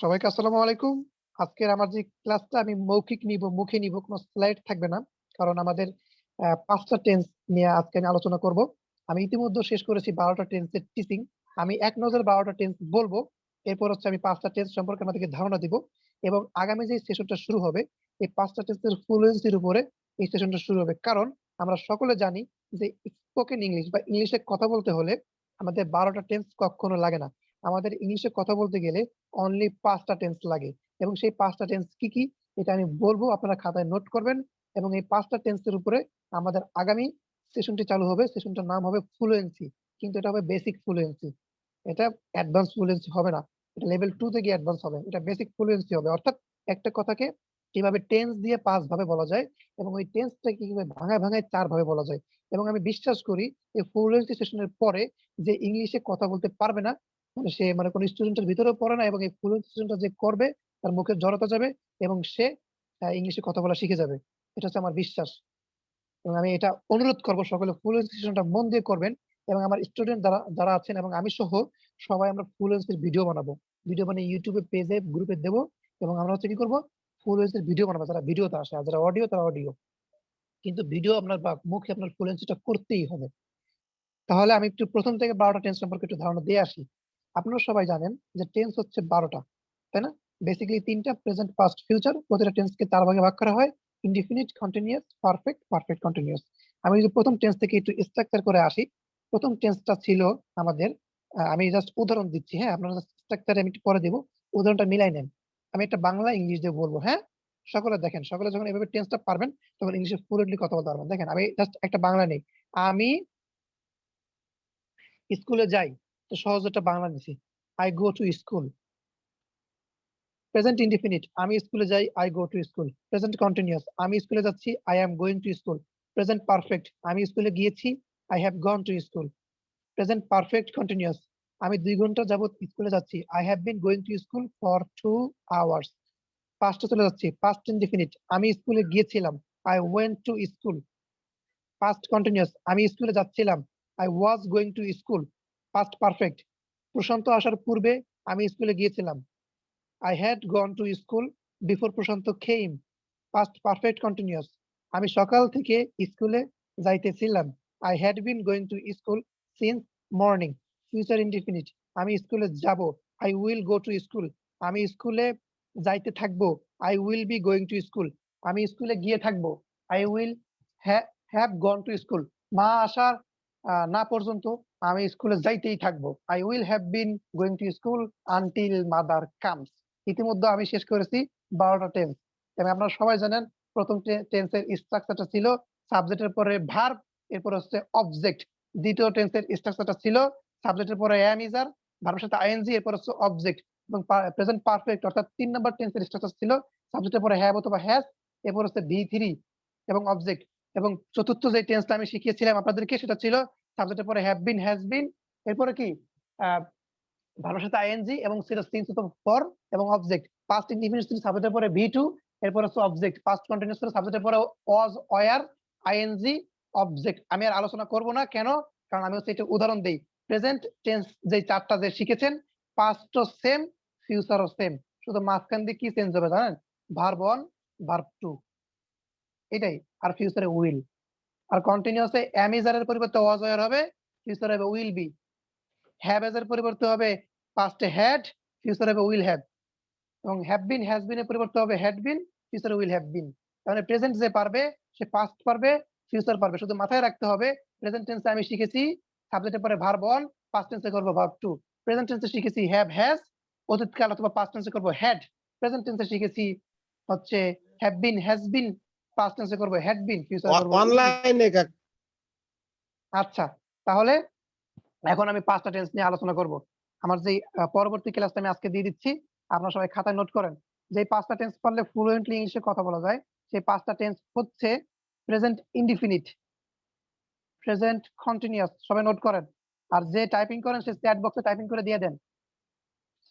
সবাইকে আসসালামু আলাইকুম। আজকের আমার যে ক্লাসটা আমি মৌখিক নিব, মুখে নিব, কোনো স্লাইড থাকবে না। কারণ আমাদের ৫ টা টেন্স নিয়ে আজকে আমি আলোচনা করব। আমি ইতিমধ্যে শেষ করেছি ১২ টা টেন্সের টিচিং। আমি এক নজরে ১২ টা টেন্স বলব। এরপর হচ্ছে আমি ৫ টা টেন্স সম্পর্কে আপনাদেরকে ধারণা দিব এবং আগামী যে সেশনটা শুরু হবে, এই ৫ টা টেন্সের ফ্লুয়েন্সির উপরে এই সেশনটা শুরু হবে। কারণ আমরা সকলে জানি যে স্পোকেন ইংলিশ বা ইংলিশে কথা বলতে হলে আমাদের ১২ টা টেন্স কখনো লাগে না। আমাদের ইংলিশে কথা বলতে গেলে অনলি ৫ টা টেন্স লাগে এবং সেই ৫ টা টেন্স কি? এটা আমি বলবো, আপনারা খাতায় নোট করবেন এবং এই ৫ টা টেন্সের উপরে আমাদের আগামী সেশনটি চালু হবে। সেশনটার নাম হবে ফ্লুয়েন্সি। কিন্তু এটা হবে বেসিক ফ্লুয়েন্সি। এটা অ্যাডভান্স ফ্লুয়েন্সি হবে না। এটা লেভেল 2 তে গিয়ে অ্যাডভান্স হবে। এটা বেসিক ফ্লুয়েন্সি হবে। অর্থাৎ একটা কথাকে কিভাবে টেন্স দিয়ে ৫ ভাবে বলা যায় এবং ওই টেন্সটাকে কিভাবে ভাঙায় ৪ ভাবে বলা যায়। এবং আমি বিশ্বাস করি এই ফ্লুয়েন্সি সেশনের পরে যে ইংলিশে কথা বলতে পারবে না, সে কোন স্টুডেন্টের ভিতরেও পড়ে না এবং এই ফ্লুয়েন্ট সেশনটা যে করবে তার মুখের জড়তা যাবে এবং সে ইংলিশে কথা বলা শিখে যাবে। এটা হচ্ছে আমার বিশ্বাস। এবং আমি এটা অনুরোধ করব সকলে ফ্লুয়েন্সি সেশনটা মন দিয়ে করবেন এবং আমার স্টুডেন্ট যারা আছেন এবং আমি সহ সবাই আমরা ফ্লুয়েন্সির ভিডিও বানাবো। ভিডিও বানিয়ে YouTube এ পেজে গ্রুপে দেব এবং আমরা হচ্ছে কি করব, ফ্লুয়েন্সির ভিডিও বানাবো। যারা ভিডিওতে আসে আর যারা অডিও তারা অডিও। কিন্তু ভিডিও আপনার বা মুখে আপনার ফ্লুয়েন্সিটা করতেই হবে। তাহলে আমি একটু ১ম থেকে ১২ টা টেন্স সম্পর্কে একটু ধারণা দিয়ে আসি। আপনারা সবাই জানেন যে টেন্স হচ্ছে ১২ টা। তাই না? বেসিক্যালি ৩ টা প্রেজেন্ট, পাস্ট, ফিউচার। প্রতিটা টেন্সকে ৪ ভাগে ভাগ করা হয়। Indefinite, continuous, perfect, perfect continuous. আমি যদি ১ম টেন্স থেকে একটু স্ট্রাকচার করে আসি। ১ম টেন্সটা ছিল আমাদের আমি জাস্ট উদাহরণ দিচ্ছি, হ্যাঁ? আপনারা স্ট্রাকচার আমি একটু পরে দিব। উদাহরণটা মিলাই নেন। আমি একটা বাংলা ইংলিশ দিয়ে বলব, হ্যাঁ? সকলে দেখেন, সকলে যখন এভাবে টেন্সটা পারবেন তখন ইংলিশে ফ্লুয়েন্টলি কথা বলতে পারবেন। দেখেন আমি জাস্ট একটা বাংলা নেই। আমি স্কুলে যাই। তো সহজ একটা বাংলা নিছি। I go to school. Present indefinite, আমি স্কুলে যাই, I go to school. Present continuous, আমি স্কুলে যাচ্ছি, I am going to school. Present perfect, আমি স্কুলে গিয়েছি, I have gone to school. Present perfect continuous, আমি ২ ঘন্টা যাবত স্কুলে যাচ্ছি, I have been going to school for 2 hours. পাস্টে চলে যাচ্ছি, পাস্ট ইনডিফিনিট, আমি স্কুলে গিয়েছিলাম, I went to school. Past continuous, আমি স্কুলে যাচ্ছিলাম, I was going to school. Past perfect, Prashanta আসার পূর্বে আমি স্কুলে গিয়েছিলাম, I had gone to school before Prashant came. Past perfect continuous, আমি সকাল থেকে স্কুলে যাইতেছিলাম, I had been going to school since morning. Future indefinite, আমি স্কুলে যাব, I will go to school. আমি স্কুলে যাইতে থাকবো, I will be going to school. আমি স্কুলে গিয়ে থাকবো, I will have gone to school. মা আসার না পর্যন্ত আমি স্কুলে যাইতেই থাকবো, I will have been going to school until mother comes. ইতিমধ্যে আমি শেষ করেছি ১২ টা টেন্স এবং আপনারা সবাই জানেন ১ম টেন্সের স্ট্রাকচারটা ছিল সাবজেক্টের পরে ভার্ব, এরপর হচ্ছে অবজেক্ট। দ্বিতীয় টেন্সের স্ট্রাকচারটা ছিল সাবজেক্টের পরে am is are, ভার্বের সাথে ing, এরপর হচ্ছে অবজেক্ট এবং প্রেজেন্ট পারফেক্ট অর্থাৎ ৩ নাম্বার টেন্সের স্ট্রাকচার ছিল সাবজেক্টের পরে have অথবা has, এরপর হচ্ছে V3 এবং অবজেক্ট। এবং চতুর্থ যে টেন্সটা আমি শিখিয়েছিলাম আপনাদেরকে সেটা ছিল সাবজেক্টের পরে have been, has been, এরপরে কি ভার্বের সাথে আইএনজি এবং ছিল সিন্স অথবা ফর এবং অবজেক্ট। পাস্ট ইনডিফিনিট ছিল সাবজেক্টের পরে ভি2, এরপর হচ্ছে অবজেক্ট। পাস্ট কন্টিনিউয়াস ছিল সাবজেক্টের পরে ওয়াজ, ওয়্যার, আইএনজি, অবজেক্ট। আমি আর আলোচনা করব না। কেন? কারণ আমি হচ্ছে একটা উদাহরণ দেই। প্রেজেন্ট টেন্স যে ৪টা যে শিখেছেন, পাস্টও সেম, ফিউচারও সেম। শুধু মাঝখান দিয়ে কি চেঞ্জ হবে জানেন? ভার্ব 1, ভার্ব 2, এটাই। আর ফিউচারে উইল। আর কন্টিনিউয়াসে am is are এর পরিবর্তে ওয়াজ, ওয়্যার হবে, ফিউচারে হবে উইল বি। হ্যাভ এর পরিবর্তে হবে পাস্টে হ্যাড, ফিউচারে হবে উইল হ্যাভ এবং হ্যাভ বিন, হ্যাজ বিন এর পরিবর্তে হবে হ্যাড বিন, ফিউচারে উইল হ্যাভ বিন। তাহলে প্রেজেন্ট যে পারবে সে পাস্ট পারবে, ফিউচার পারবে। শুধু মাথায় রাখতে হবে প্রেজেন্ট টেন্সে আমি শিখেছি সাবজেক্টের পরে ভার্ব 1, পাস্ট টেন্সে করব ভার্ব 2। প্রেজেন্ট টেন্সে শিখেছি হ্যাভ, হ্যাজ, অতীতকাল অথবা পাস্ট টেন্সে করব হ্যাড। প্রেজেন্ট টেন্সে শিখেছি হচ্ছে have been, has been, past টেন্সে করব হ্যাড বিন, ফিউচারে করব উইল বি। অনলাইনে আচ্ছা, তাহলে এখন আমি ৫ টা টেন্স নিয়ে আলোচনা করব। আমার যেই পরবর্তী ক্লাসটা আমি আজকে দিয়ে দিচ্ছি। আপনারা সবাই খাতায় নোট করেন। যেই ৫ টা টেন্স পারলে ফ্লুয়েন্টলি ইংলিশে কথা বলা যায়, সেই ৫ টা টেন্স হচ্ছে প্রেজেন্ট ইনডিফিনিট, প্রেজেন্ট কন্টিনিউয়াস, সবাই নোট করেন। আর যে টাইপিং করেন সে চ্যাট বক্সে টাইপিং করে দিয়ে দেন।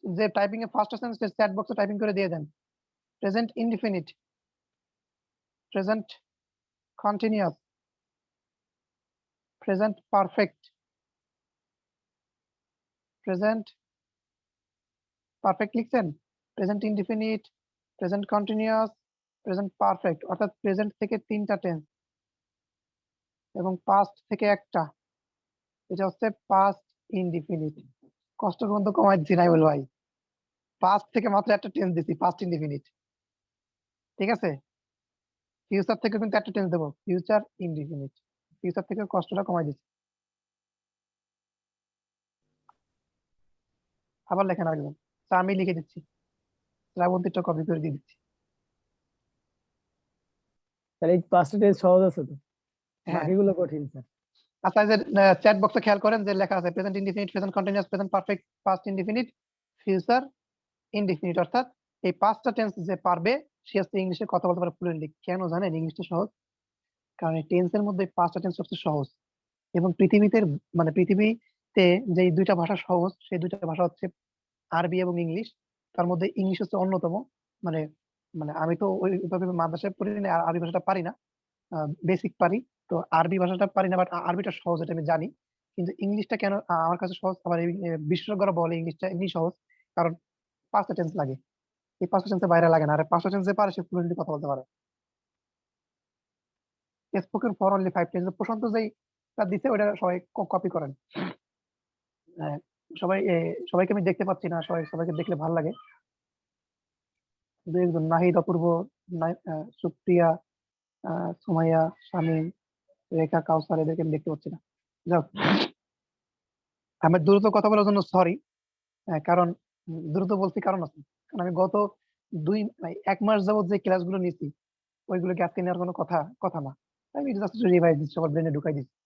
যে টাইপিং এ ফার্স্ট আছেন সে চ্যাট বক্সে টাইপিং করে দিয়ে দেন। Present indefinite, present continuous, present perfect, present perfect লিখছেন? Present indefinite, present continuous, present perfect, অর্থাৎ প্রেজেন্ট থেকে 3টা টেন্স এবং পাস্ট থেকে একটা, এটা হচ্ছে পাস্ট ইনডিফিনিট। কষ্ট কিন্তু কমাই দিচ্ছি নাই বল ভাই, পাস্ট থেকে মাত্র একটা টেন্স দিচ্ছি, পাস্ট ইনডিফিনিট, ঠিক আছে। ফিউচার থেকে কিন্তু একটা টেন্স দেবো, ফিউচার ইনডিফিনিট। ফিউচার থেকে কষ্টটা কমাই দিচ্ছি। আবার লেখেন আরেকজন, আমি লিখে দিচ্ছি, শ্রাবন্তীটা কপি করে দিয়ে দিচ্ছি। তাহলে এই 5টা টেন্স সহজ আছে তো, হ্যাঁ, বাকিগুলো কঠিন স্যার। আচ্ছা, এই যে চ্যাট বক্সে খেয়াল করেন যে লেখা আছে present indefinite, present continuous, present perfect, past indefinite, future indefinite. অর্থাৎ এই 5টা টেন্স যে পারবে সে হচ্ছে ইংলিশে কথা বলতে পারে ফ্লুয়েন্টলি। কেন জানেন ইংলিশটা সহজ? কারণ এই টেন্সের মধ্যে 5টা টেন্স সবচেয়ে সহজ। এবং পৃথিবীতে, মানে পৃথিবীতে যে 2টা ভাষা সহজ, সেই 2টা ভাষা হচ্ছে আরবি এবং ইংলিশ। তার মধ্যে ইংলিশ হচ্ছে অন্যতম। মানে মানে আমি তো ওইভাবে মাদ্রাসায় পড়ি না, আর আরবি ভাষাটা পারি না, বেসিক পারি। তো আরবি ভাষাটা পারি না, বাট আরবিটা সহজ, এটা আমি জানি। কিন্তু ইংলিশটা কেন আমার কাছে সহজ, আবার বিশেষজ্ঞরা বলে ইংলিশটা এমনি সহজ, কারণ 5টা টেন্স লাগে। এই 5টা টেন্সের বাইরে লাগে না, আর 5টা টেন্সে পারে সে ফ্লুয়েন্টলি কথা বলতে পারে। স্পোকেন ফর অনলি 5 টেন্স, প্রশান্ত যেই দিচ্ছে ওটা সবাই কপি করেন। আহ, সবাই সবাইকে আমি দেখতে পাচ্ছি না, সবাইকে দেখলে ভালো লাগে। দু একজন, নাহিদ, অপূর্ব, সুপ্রিয়া, সুমাইয়া, শামীম, রেখা, কাউসার, এদেরকে আমি দেখতে পাচ্ছি না। যাক, আমি দ্রুত কথা বলার জন্য সরি। কারণ দ্রুত বলছি কারণ আছে, কারণ আমি গত 1 মাস যাবত যে ক্লাসগুলো নিয়েছি ওইগুলোকে আজকে নেওয়ার কোনো কথা কথা না। আমি জাস্ট রিভাইজ দিচ্ছি, সবার ব্রেনে ঢুকাই দিচ্ছি।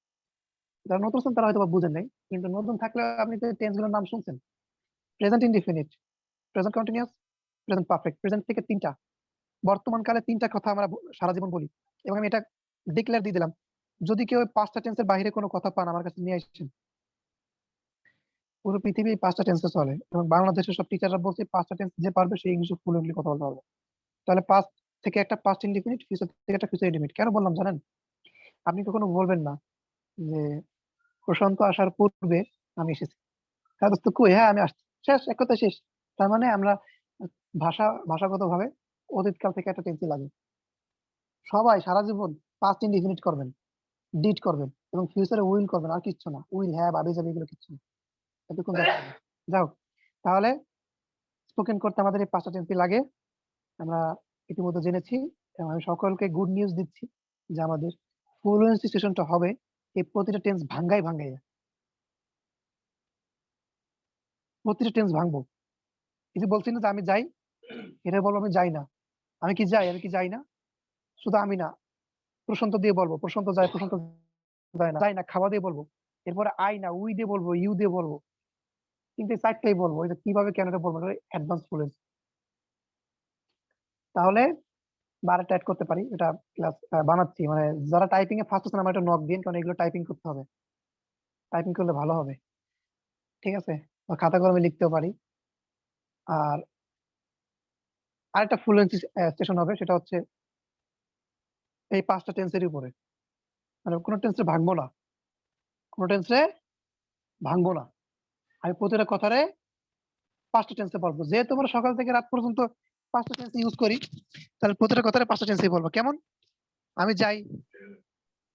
যারা নতুন আছেন তারা হয়তো বা বুঝেন নাই, কিন্তু নতুন থাকলে আপনি যে টেন্স গুলোর নাম শুনছেন, present indefinite, present continuous, present perfect. Present থেকে 3টা, বর্তমান কালে 3টা কথা আমরা সারা জীবন বলি। এবং আমি এটা ডিক্লেয়ার দিয়ে দিলাম, যদি কেউ 5টা টেন্সের বাইরে কোনো কথা পান আমার কাছে নিয়ে আসছেন। পুরো পৃথিবী 5টা টেন্সে চলে, এবং বাংলাদেশের সব টিচাররা বলছে 5টা টেন্স যে পারবে সে ইংলিশে ফ্লুয়েন্টলি কথা বলতে পারবে। তাহলে পাস্ট থেকে একটা পাস্ট ইনডিফিনিট, ফিউচার থেকে একটা ফিউচার ইনডিফিনিট। কেন বললাম জানেন? আপনি কখনো বলবেন না যে প্রশান্ত আসার পূর্বে আমি এসেছি, হ্যাঁ দোস্ত কই, হ্যাঁ আমি আসছি, শেষ, এক কথা শেষ। তার মানে আমরা ভাষাগত ভাবে অতীতকাল থেকে একটা টেন্সই লাগে। সবাই সারা জীবন পাস্ট ইনডিফিনিট করবেন, ডিড করবেন, এবং ফিউচারে উইল করবেন, আর কিচ্ছু না। উইল, হ্যাঁ, ভাবি যাবে, এগুলো কিচ্ছু না। এতক্ষণ যাও। তাহলে স্পোকেন করতে আমাদের এই 5টা টেন্সই লাগে, আমরা ইতিমধ্যে জেনেছি। এবং আমি সকলকে গুড নিউজ দিচ্ছি যে আমাদের ফ্লুয়েন্সি সেশনটা হবে এই প্রতিটা টেন্স ভাঙ্গাই ভাঙ্গাই, প্রতিটা টেন্স ভাঙবো। এই যে বলছি না যে আমি যাই, এটা বলবো আমি যাই না। আমি কি যাই? আমি কি যাই না? শুধু আমি না, প্রশান্ত দিয়ে বলবো প্রশান্ত যায়, প্রশান্ত যায় না, যাই না খাওয়া দিয়ে বলবো। এরপরে আই না, উই দিয়ে বলবো, ইউ দিয়ে বলবো। কিন্তু এই 4টাই বলবো। এটা কিভাবে, কেন এটা বলবো, অ্যাডভান্স ফ্লুয়েন্সি। তাহলে বারেটা অ্যাড করতে পারি, এটা ক্লাস বানাচ্ছি। মানে যারা টাইপিং এ ফার্স্ট আছেন আমার একটা নক দিন, কারণ এগুলো টাইপিং করতে হবে, টাইপিং করলে ভালো হবে, ঠিক আছে। বা খাতা কলমে লিখতেও পারি। আর আরেকটা ফ্লুয়েন্সি সেশন হবে, সেটা হচ্ছে এই 5টা টেন্সের উপরে। মানে কোনো টেন্সে ভাঙবো না, কোনো টেন্সে ভাঙবো না। আমি প্রতিটা কথারে 5টা টেন্সে বলবো। যেহেতু আমরা সকাল থেকে রাত পর্যন্ত 5টা টেন্স ইউজ করি, তাহলে প্রতিটা কথারে 5টা টেন্সে বলবো। কেমন? আমি যাই,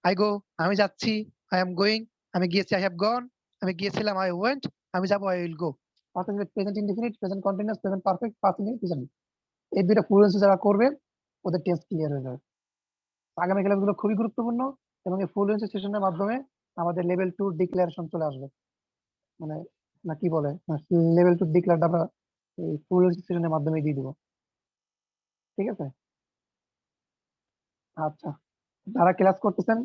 আই গো, আমি যাচ্ছি, আই এম গোয়িং, আমি গিয়েছি, আই হ্যাভ গন, আমি গিয়েছিলাম, আই ওয়েন্ট, আমি যাবো, আই উইল গো। অর্থাৎ present indefinite, present continuous, present perfect, past indefinite, এই 2টা ফ্লুয়েন্সি যারা করবে ওদের টেন্স ক্লিয়ার হয়ে যাবে। আগামী ক্লাসগুলো খুবই গুরুত্বপূর্ণ, এবং এই ফ্লুয়েন্সি সেশনের মাধ্যমে আমাদের লেভেল 2 ডিক্লারেশন চলে আসবে। মানে না কি বলে, লেভেল 2 ডিক্লারটা আমরা এই ফ্লুয়েন্সি সেশনের মাধ্যমে দিয়ে দিব, ঠিক আছে। আচ্ছা, যারা ক্লাস করতেছেন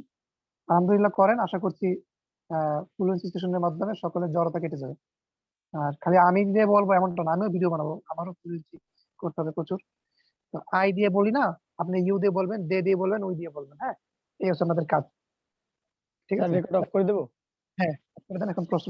আলহামদুলিল্লাহ করেন, আশা করছি ফ্লুয়েন্সি সেশনের মাধ্যমে সকলের জড়তা কেটে যাবে। আর খালি আমি দিয়ে বলবো এমনটা না, আমিও ভিডিও বানাবো, আমারও ফ্লুয়েন্সি করতে হবে প্রচুর। তো আই দিয়ে বলি না, আপনি ইউ দিয়ে বলবেন, দে দিয়ে বলবেন, ওই দিয়ে বলবেন, হ্যাঁ, এই হচ্ছে আমাদের কাজ, ঠিক স্যার আছে। রেকর্ড অফ করে দেবো? হ্যাঁ, আপনাদের এখন প্রশ্ন